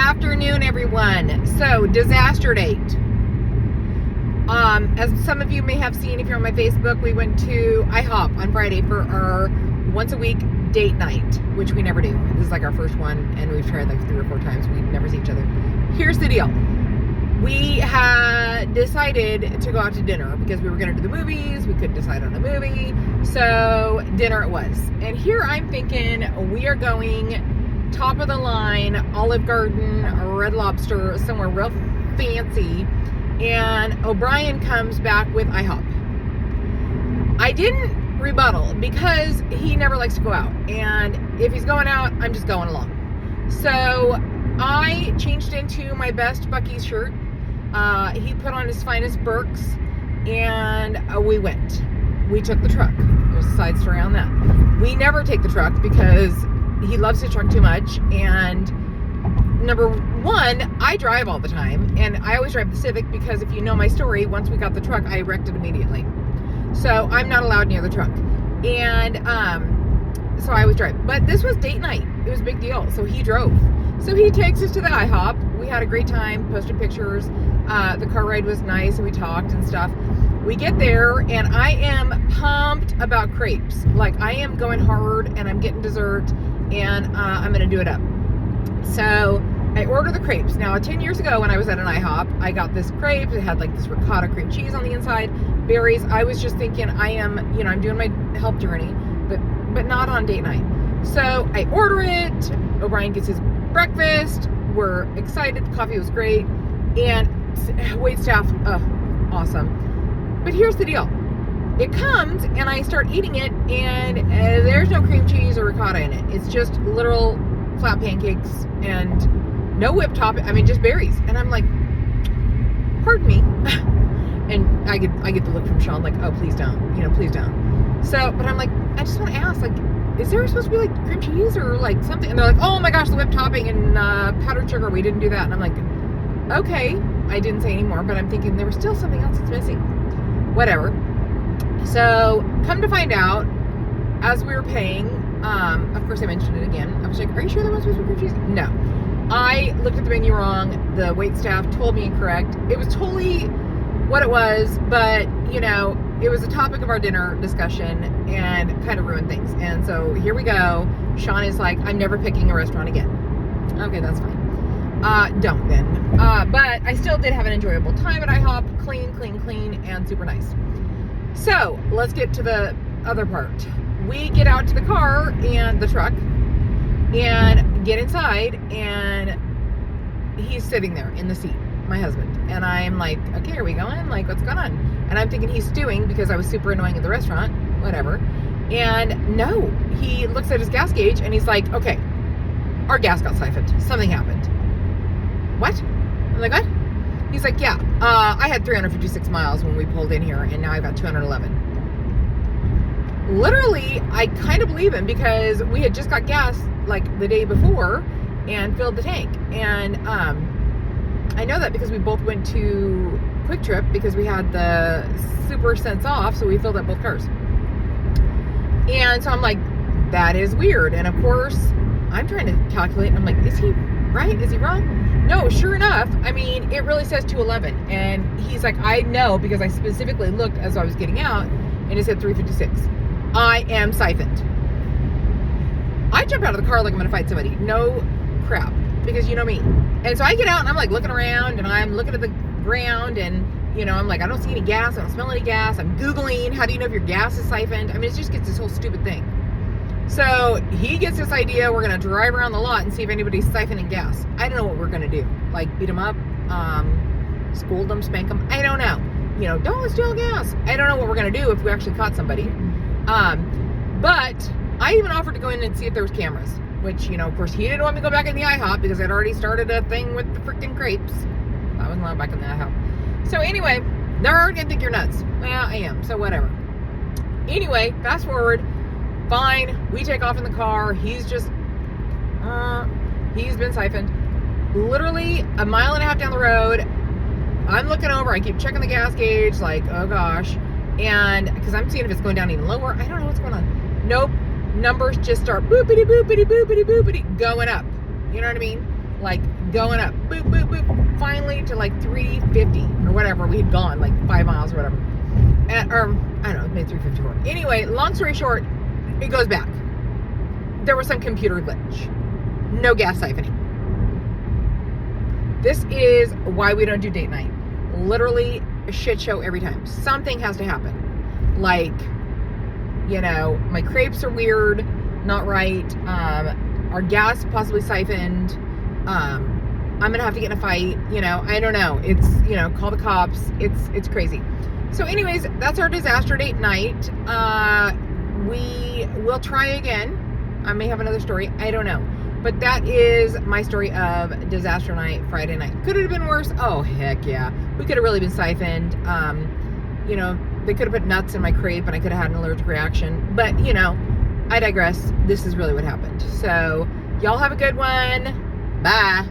afternoon, everyone. So, disaster date. As some of you may have seen, if you're on my Facebook, we went to IHOP on Friday for our once a week date night, which we never do. This is like our first one, and we've tried like 3 or 4 times. We never see each other. Here's the deal. We had decided to go out to dinner because we were going to do the movies. We couldn't decide on a movie. So dinner it was. And here I'm thinking we are going top of the line, Olive Garden, Red Lobster, somewhere real fancy. And O'Brien comes back with IHOP. I didn't rebuttal because he never likes to go out. And if he's going out, I'm just going along. So I changed into my best Buc-ee's shirt. He put on his finest Birks, and we went. We took the truck. There's a side story on that. We never take the truck because he loves his truck too much. And number one, I drive all the time, and I always drive the Civic because if you know my story, once we got the truck, I wrecked it immediately. So I'm not allowed near the truck. And so I always drive. But this was date night. It was a big deal. So he drove. So he takes us to the IHOP. We had a great time, posted pictures. The car ride was nice, and we talked and stuff. We get there, and I am pumped about crepes. Like, I am going hard, and I'm getting dessert, and I'm going to do it up. So I order the crepes. Now, 10 years ago when I was at an IHOP, I got this crepe. It had like this ricotta cream cheese on the inside, berries. I was just thinking I'm doing my health journey, but not on date night. So I order it. O'Brien gets his breakfast. We're excited. The coffee was great. And wait staff, awesome. But here's the deal. It comes and I start eating it, and there's no cream cheese or ricotta in it. It's just literal flat pancakes and no whipped top. I mean, just berries. And I'm like, pardon me. And I get the look from Sean like, oh, please don't, please don't. So, but I'm like, I just want to ask, like, is there supposed to be like cream cheese or like something? And they're like, oh my gosh, the whipped topping and powdered sugar. We didn't do that. And I'm like, okay. I didn't say anymore, but I'm thinking there was still something else that's missing. Whatever. So come to find out, as we were paying, of course I mentioned it again. I was like, are you sure there was supposed to be cream cheese? No. I looked at the menu wrong. The wait staff told me incorrect. It was totally what it was, but it was a topic of our dinner discussion and kind of ruined things. And so here we go. Sean is like, I'm never picking a restaurant again. Okay, that's fine. Don't then. But I still did have an enjoyable time at IHOP. Clean, and super nice. So let's get to the other part. We get out to the car and the truck and get inside, and he's sitting there in the seat, my husband. And I'm like, okay, are we going? Like, what's going on? And I'm thinking he's stewing because I was super annoying at the restaurant, whatever. And no, he looks at his gas gauge and he's like, okay, our gas got siphoned. Something happened. What? I'm like, what? He's like, yeah, I had 356 miles when we pulled in here, and now I've got 211. Literally, I kind of believe him because we had just got gas like the day before and filled the tank. And I know that because we both went to Quick Trip because we had the super cents off, so we filled up both cars. And so I'm like, that is weird. And of course, I'm trying to calculate. I'm like, is he right? Is he wrong? No, sure enough, I mean, it really says 211. And he's like, I know because I specifically looked as I was getting out, and it said 356. I am siphoned. I jump out of the car like I'm going to fight somebody. No crap, because you know me. And so I get out, and I'm like looking around, and I'm looking at the ground, and I'm like, I don't see any gas. I don't smell any gas. I'm Googling, how do you know if your gas is siphoned? I mean, it just gets this whole stupid thing. So he gets this idea, we're going to drive around the lot and see if anybody's siphoning gas. I don't know what we're going to do. Like, beat them up, scold them, spank them. I don't know. Don't steal gas. I don't know what we're going to do if we actually caught somebody. But I even offered to go in and see if there was cameras, which, of course, he didn't want me to go back in the IHOP because I'd already started a thing with the freaking crepes. I wasn't allowed back in the IHOP. So anyway, they're already going to think you're nuts. Well, I am. So whatever. Anyway, fast forward. Fine, we take off in the car. He's just, he's been siphoned. Literally a mile and a half down the road, I'm looking over. I keep checking the gas gauge, like, oh gosh. And because I'm seeing if it's going down even lower. I don't know what's going on. Nope. Numbers just start boopity, boopity, boopity, boopity, going up. You know what I mean? like going up, boop, boop, boop, finally to like 350 or whatever. We had gone like 5 miles or whatever. Or, I don't know, maybe 354. Anyway, long story short, it goes back. There was some computer glitch. No gas siphoning. This is why we don't do date night. Literally a shit show every time. Something has to happen. Like, you know, my crepes are weird, not right. Our gas possibly siphoned. I'm gonna have to get in a fight. You know, I don't know. It's, you know, call the cops. It's crazy. So anyways, that's our disaster date night. We will try again. I may have another story. I don't know. But that is my story of disaster night, Friday night. Could it have been worse? Oh, heck yeah. We could have really been siphoned. You know, they could have put nuts in my crepe and I could have had an allergic reaction. But, you know, I digress. This is really what happened. So, y'all have a good one. Bye.